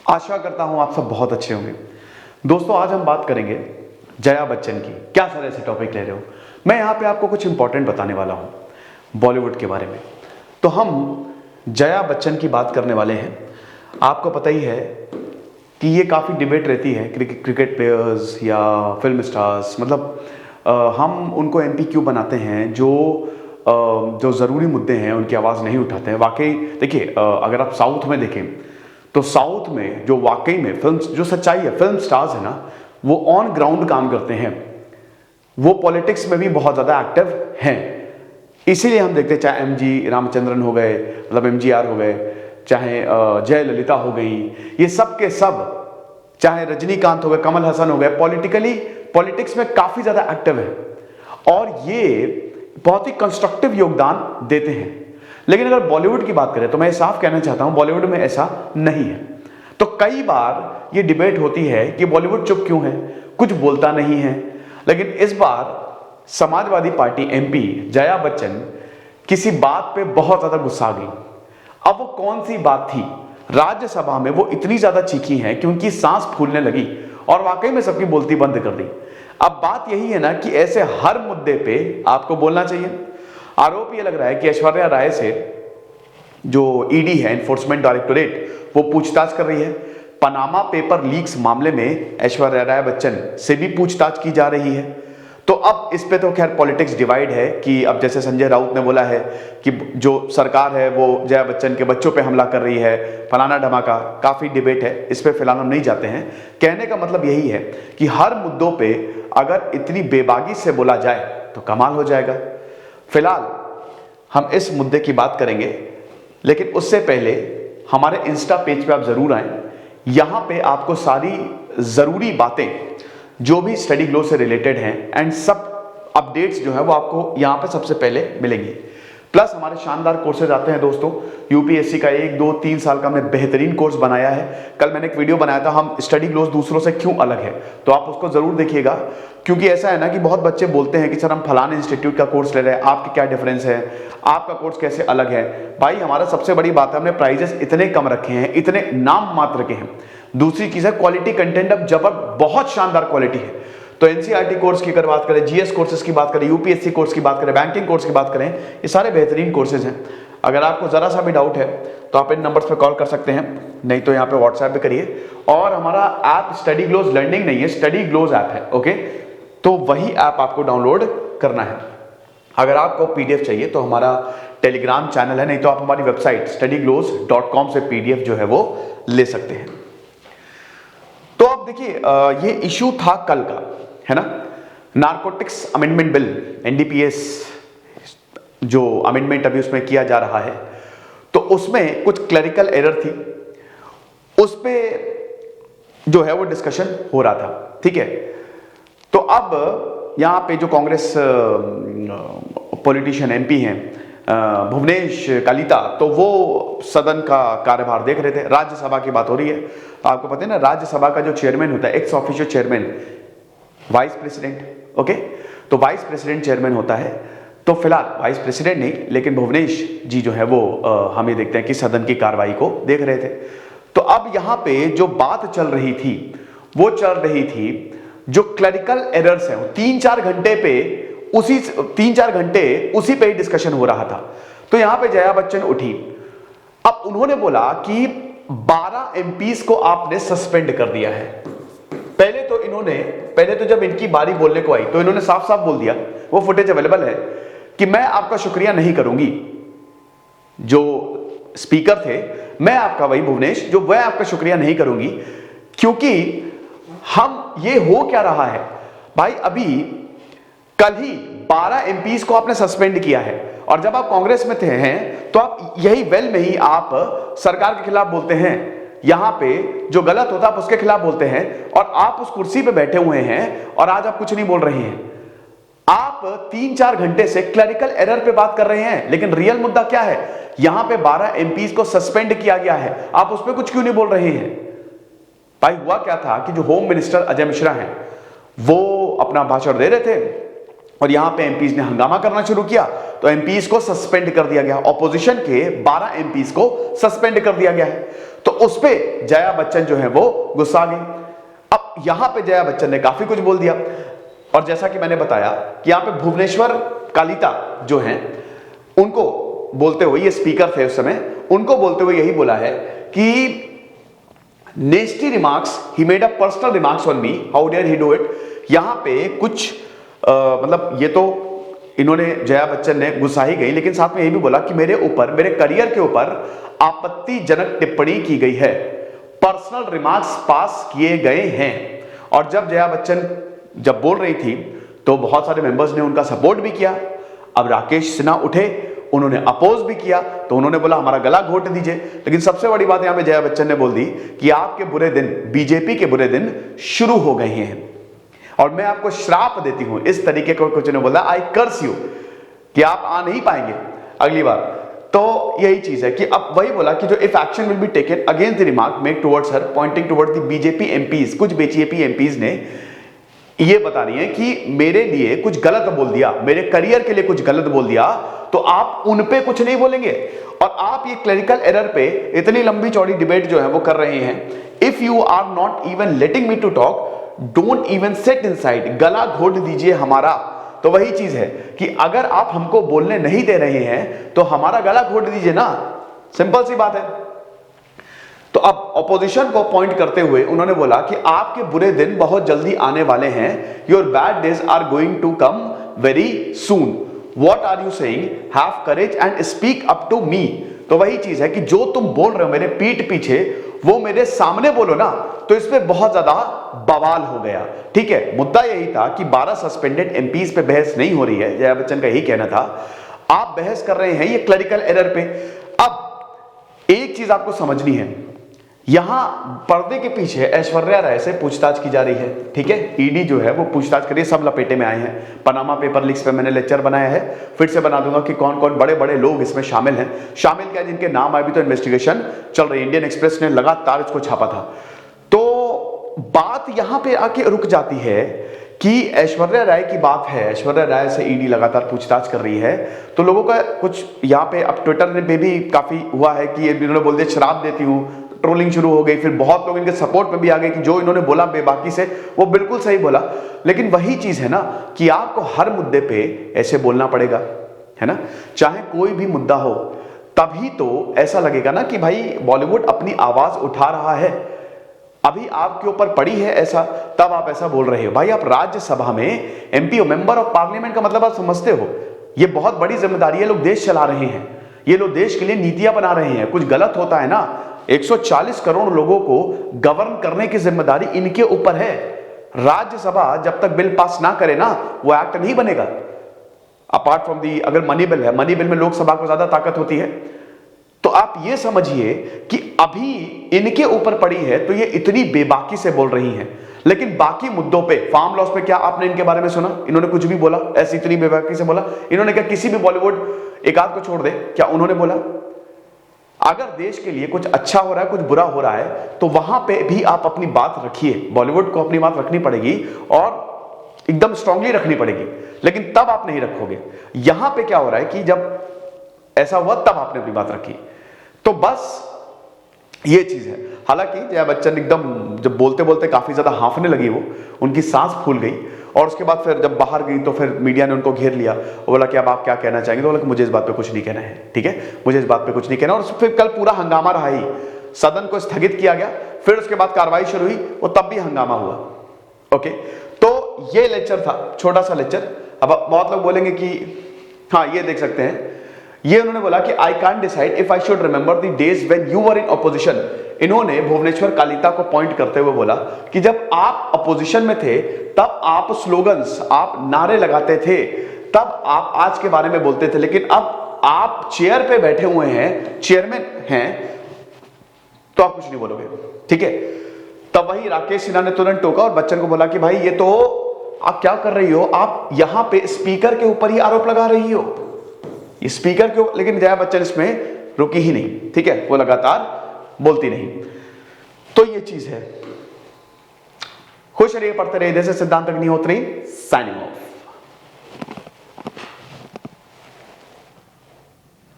आशा करता हूं आप सब बहुत अच्छे होंगे। दोस्तों, आज हम बात करेंगे जया बच्चन की। क्या सर ऐसे टॉपिक ले रहे हो? मैं यहां पे आपको कुछ इंपॉर्टेंट बताने वाला हूं बॉलीवुड के बारे में। तो हम जया बच्चन की बात करने वाले हैं। आपको पता ही है कि ये काफ़ी डिबेट रहती है क्रिकेट प्लेयर्स या फिल्म स्टार्स, मतलब हम उनको एमपी क्यों बनाते हैं जो ज़रूरी मुद्दे हैं उनकी आवाज़ नहीं उठाते हैं। वाकई देखिए, अगर आप साउथ में देखें तो साउथ में जो वाकई में फिल्म, जो सच्चाई है, फिल्म स्टार्स है ना, वो ऑन ग्राउंड काम करते हैं, वो पॉलिटिक्स में भी बहुत ज़्यादा एक्टिव हैं। इसीलिए हम देखते हैं, चाहे एमजी रामचंद्रन हो गए, मतलब एमजीआर हो गए, चाहे जयललिता हो गई, ये सब के सब, चाहे रजनीकांत हो गए, कमल हसन हो गए, पॉलिटिक्स में काफ़ी ज़्यादा एक्टिव है और ये बहुत ही कंस्ट्रक्टिव योगदान देते हैं। लेकिन अगर बॉलीवुड की बात करें तो मैं साफ कहना चाहता हूं, बॉलीवुड में ऐसा नहीं है। तो कई बार ये डिबेट होती है कि बॉलीवुड चुप क्यों है, कुछ बोलता नहीं है। लेकिन इस बार समाजवादी पार्टी एमपी जया बच्चन किसी बात पे बहुत ज्यादा गुस्सा गई। अब वो कौन सी बात थी? राज्यसभा में वो इतनी ज्यादा चीखी हैं कि उनकी सांस फूलने लगी और वाकई में सबकी बोलती बंद कर दी। अब बात यही है ना कि ऐसे हर मुद्दे पे आपको बोलना चाहिए। आरोप ये लग रहा है कि ऐश्वर्या राय से जो ईडी है, एनफोर्समेंट डायरेक्टोरेट, वो पूछताछ कर रही है। पनामा पेपर लीक्स मामले में ऐश्वर्या राय बच्चन से भी पूछताछ की जा रही है। तो अब इस पे तो खैर पॉलिटिक्स डिवाइड है कि अब जैसे संजय राउत ने बोला है कि जो सरकार है वो जया बच्चन के बच्चों पे हमला कर रही है, फलाना धमाका, काफी डिबेट है, इस पे फिलहाल हम नहीं जाते हैं। कहने का मतलब यही है कि हर मुद्दों पे अगर इतनी बेबागी से बोला जाए तो कमाल हो जाएगा। फिलहाल हम इस मुद्दे की बात करेंगे, लेकिन उससे पहले हमारे इंस्टा पेज पे आप जरूर आएं। यहां पे आपको सारी जरूरी बातें जो भी स्टडी ग्लो से रिलेटेड हैं एंड सब अपडेट्स जो है वो आपको यहां पे सबसे पहले मिलेंगी। प्लस हमारे शानदार कोर्सेज आते हैं दोस्तों। यूपीएससी का 1, 2, 3 साल का हमने बेहतरीन कोर्स बनाया है। कल मैंने एक वीडियो बनाया था, हम स्टडी ग्लोस दूसरों से क्यों अलग है, तो आप उसको जरूर देखिएगा। क्योंकि ऐसा है ना कि बहुत बच्चे बोलते हैं कि सर हम फलाने इंस्टीट्यूट का कोर्स ले रहे हैं, आपके क्या डिफरेंस है, आपका कोर्स कैसे अलग है। भाई हमारा सबसे बड़ी बात है, हमने प्राइजेस इतने कम रखे हैं, इतने नाम मात्र के हैं। दूसरी चीज है क्वालिटी, कंटेंट अब बहुत शानदार क्वालिटी है। तो एनसीईआरटी कोर्स की अगर बात करें, जीएस कोर्सेज की बात करें, यूपीएससी कोर्स की बात करें, बैंकिंग कोर्स की बात करें, ये सारे बेहतरीन कोर्सेज हैं। अगर आपको जरा सा भी डाउट है तो आप इन नंबर्स पे कॉल कर सकते हैं, नहीं तो यहाँ पे व्हाट्सएप पे करिए। और हमारा ऐप स्टडी ग्लोज लर्निंग नहीं है, स्टडी ग्लोज ऐप है, ओके। तो वही ऐप आपको डाउनलोड करना है। अगर आपको पीडीएफ चाहिए तो हमारा टेलीग्राम चैनल है, नहीं तो आप हमारी वेबसाइट studyglows.com से पीडीएफ जो है वो ले सकते हैं। तो अब देखिए, ये इशू था कल का, है ना, नारकोटिक्स अमेंडमेंट बिल, एनडीपीएस जो अमेंडमेंट अभी उसमें किया जा रहा है, तो उसमें कुछ क्लरिकल एरर थी, उस पे जो है वो डिस्कशन हो रहा था, ठीक है। तो अब यहां पे जो कांग्रेस पॉलिटिशियन एमपी हैं भुवनेश कलिता, तो वो सदन का कार्यभार देख रहे थे। राज्यसभा की बात हो रही है, आपको पता है ना, राज्यसभा का जो चेयरमैन होता है, ex officio chairman, vice president, okay. तो वाइस प्रेसिडेंट चेयरमैन होता है। तो फिलहाल वाइस प्रेसिडेंट नहीं, लेकिन भुवनेश जी जो है वो हम ये देखते हैं कि सदन की कार्रवाई को देख रहे थे। तो अब यहां पे जो बात चल रही थी वो चल रही थी जो क्लरिकल एरर्स हैं, 3-4 घंटे पे उसी पे ही डिस्कशन हो रहा था। तो यहां पे जया बच्चन उठी। अब उन्होंने बोला कि 12 एमपीज को आपने सस्पेंड कर दिया है। पहले तो जब इनकी बारी बोलने को आई तो इन्होंने साफ साफ बोल दिया, वो फुटेज अवेलेबल है, कि मैं आपका शुक्रिया नहीं करूंगी। जो स्पीकर थे, मैं आपका, वही भुवनेश, जो मैं आपका शुक्रिया नहीं करूंगी, क्योंकि हम, ये हो क्या रहा है भाई, अभी कल ही 12 एमपीज को आपने सस्पेंड किया है। और जब आप कांग्रेस में थे हैं तो आप यही वेल में ही आप सरकार के खिलाफ बोलते हैं, यहां पे जो गलत होता है आप उसके खिलाफ बोलते हैं, और आप उस कुर्सी पे बैठे हुए हैं और आज आप कुछ नहीं बोल रहे हैं। आप 3-4 घंटे से क्लरिकल एरर पे बात कर रहे हैं, लेकिन रियल मुद्दा क्या है? यहां पे 12 एमपीज को सस्पेंड किया गया है, आप उस पर कुछ क्यों नहीं बोल रहे हैं? भाई हुआ क्या था कि जो होम मिनिस्टर अजय मिश्रा हैं वो अपना भाषण दे रहे थे और यहां पे एमपीज ने हंगामा करना शुरू किया तो एमपीज को सस्पेंड कर दिया गया। ऑपोजिशन के 12 एमपीज को सस्पेंड कर दिया गया है। तो उस पे जया बच्चन जो है वो गुस्सा गई। अब यहां पे जया बच्चन ने काफी कुछ बोल दिया और जैसा कि मैंने बताया कि यहां पे भुवनेश्वर कालिता जो हैं उनको बोलते हुए, ये स्पीकर थे उस समय, उनको बोलते हुए यही बोला है कि nasty remarks, he made a personal remarks on me, how dare he do it. यहां पे कुछ मतलब ये तो इन्होंने, जया बच्चन ने गुस्सा ही गई, लेकिन साथ में ये भी बोला कि मेरे ऊपर, मेरे करियर के ऊपर आपत्तिजनक टिप्पणी की गई है, पर्सनल रिमार्क्स पास किए गए हैं। और जब जया बच्चन जब बोल रही थी तो बहुत सारे मेंबर्स ने उनका सपोर्ट भी किया। अब राकेश सिन्हा उठे, उन्होंने अपोज भी किया, तो उन्होंने बोला हमारा गला घोट दीजिए। लेकिन सबसे बड़ी बात यहां पे जया बच्चन ने बोल दी कि आपके बुरे दिन, बीजेपी के बुरे दिन शुरू हो गए हैं और मैं आपको श्राप देती हूं। इस तरीके को कुछ ने बोला, आई कर्स यू, कि आप आ नहीं पाएंगे अगली बार। तो यही चीज है कि अब वही बोला कि जो if action will be taken against the remark made towards her pointing towards the BJP MPs. कुछ बीजेपी एमपीज ने ये बता रही है कि मेरे लिए कुछ गलत बोल दिया, मेरे करियर के लिए कुछ गलत बोल दिया, तो आप उन पे कुछ नहीं बोलेंगे। और आप ये क्लरिकल एरर पे इतनी लंबी चौड़ी डिबेट जो है वो कर रहे हैं। If you are not even letting me to talk, don't even sit inside, गला घोट दीजिए हमारा। तो वही चीज है कि अगर आप हमको बोलने नहीं दे रहे हैं तो हमारा गला घोट दीजिए ना, सिंपल सी बात है। तो अब ऑपोजिशन को पॉइंट करते हुए उन्होंने बोला कि आपके बुरे दिन बहुत जल्दी आने वाले हैं, your bad days are going to come very soon, what are you saying, have courage and speak up to me. तो वही चीज है कि जो तुम बोल रहे हो मेरे पीठ पीछे, वो मेरे सामने बोलो ना। तो इसमें बहुत ज्यादा बवाल हो गया। ठीक है, मुद्दा यही था कि 12 सस्पेंडेड एमपीज पे बहस नहीं हो रही है, जया बच्चन का यही कहना था। आप बहस कर रहे हैं ये क्लरिकल एरर पे। अब एक चीज आपको समझनी है, यहां पर्दे के पीछे ऐश्वर्या राय से पूछताछ की जा रही है। ठीक है, ईडी जो है वो पूछताछ कर रही है, सब लपेटे में आए हैं। पनामा पेपर लीक्स पे मैंने लेक्चर बनाया है, फिर से बना दूंगा कि कौन कौन बड़े बड़े लोग इसमें शामिल हैं। शामिल क्या, जिनके नाम आए भी तो इन्वेस्टिगेशन चल रही है। इंडियन एक्सप्रेस ने लगातार इसको छापा था। तो बात यहां पे आके रुक जाती है कि ऐश्वर्या राय की बात है, ऐश्वर्या राय से ईडी लगातार पूछताछ कर रही है। तो लोगों का कुछ यहां पे अब ट्विटर में भी काफी हुआ है कि इन्होंने बोल दिया शराब देती हूं, ट्रोलिंग शुरू हो गई। फिर बहुत लोग इनके सपोर्ट में भी आ गए कि जो इन्होंने बोला बेबाकी से वो बिल्कुल सही बोला। लेकिन वही चीज है ना कि आपको हर मुद्दे पे ऐसे बोलना पड़ेगा, है ना, चाहे कोई भी मुद्दा हो। तभी तो ऐसा लगेगा ना कि भाई बॉलीवुड अपनी आवाज उठा रहा है। अभी आपके ऊपर पड़ी है ऐसा, तब आप ऐसा बोल रहे हो। भाई आप राज्यसभा में एमपी हो, मेंबर ऑफ पार्लियामेंट का मतलब आप समझते हो, ये बहुत बड़ी जिम्मेदारी है। लोग देश चला रहे हैं, ये लोग देश के लिए नीतियां बना रहे हैं। कुछ गलत होता है ना, 140 करोड़ लोगों को गवर्न करने की जिम्मेदारी इनके ऊपर है। राज्यसभा जब तक बिल पास ना करे ना, वो एक्ट नहीं बनेगा। अपार्ट फ्रॉम दी, अगर मनी बिल है, मनी बिल में लोकसभा को ज्यादा ताकत होती है। तो आप ये समझिए कि अभी इनके ऊपर पड़ी है तो ये इतनी बेबाकी से बोल रही हैं। लेकिन बाकी मुद्दों पे, फार्म लॉस पे, क्या आपने इनके बारे में सुना? इन्होंने कुछ भी बोला ऐसी इतनी बेबाकी से बोला? इन्होंने क्या किसी भी बॉलीवुड एक आध को छोड़ दे, क्या उन्होंने बोला? अगर देश के लिए कुछ अच्छा हो रहा है, कुछ बुरा हो रहा है, तो वहां पे भी आप अपनी बात रखिए। बॉलीवुड को अपनी बात रखनी पड़ेगी और एकदम स्ट्रांगली रखनी पड़ेगी। लेकिन तब आप नहीं रखोगे। यहां पे क्या हो रहा है कि जब ऐसा हुआ तब आपने अपनी बात रखी। तो बस ये चीज है। हालांकि जया बच्चन एकदम जब बोलते बोलते काफी ज्यादा हांफने लगी, वो उनकी सांस फूल गई। और उसके बाद फिर जब बाहर गई तो फिर मीडिया ने उनको घेर लिया। वो बोला कि अब आप क्या कहना चाहेंगे? तो बोला कि मुझे इस बात पे कुछ नहीं कहना है। ठीक है, मुझे इस बात पे कुछ नहीं कहना। और फिर कल पूरा हंगामा रहा ही, सदन को स्थगित किया गया, फिर उसके बाद कार्रवाई शुरू हुई, वो तब भी हंगामा हुआ। ओके, तो ये लेक्चर था, छोटा सा लेक्चर। अब बहुत लोग बोलेंगे कि हाँ, ये देख सकते हैं, ये उन्होंने बोला कि I can't decide if I should remember the days when you were in opposition. इन्होंने भुवनेश्वर कालिता को पॉइंट करते हुए बोला कि जब आप अपोजिशन में थे तब आप स्लोगन्स, आप नारे लगाते थे, तब आप आज के बारे में बोलते थे। लेकिन अब आप चेयर पे बैठे हुए हैं, चेयरमैन हैं, तो आप कुछ नहीं बोलोगे। ठीक है, तब वही राकेश सिन्हा ने तुरंत टोका और बच्चन को बोला कि भाई ये तो आप क्या कर रही हो, आप यहां पे स्पीकर के ऊपर ही आरोप लगा रही हो, स्पीकर के ऊपर। लेकिन जया बच्चन इसमें रुकी ही नहीं। ठीक है, वो लगातार बोलती नहीं। तो ये चीज है। खुश रहिए, पढ़ते रहिए। जैसे सिद्धांत अग्निहोत्री, साइनिंग ऑफ।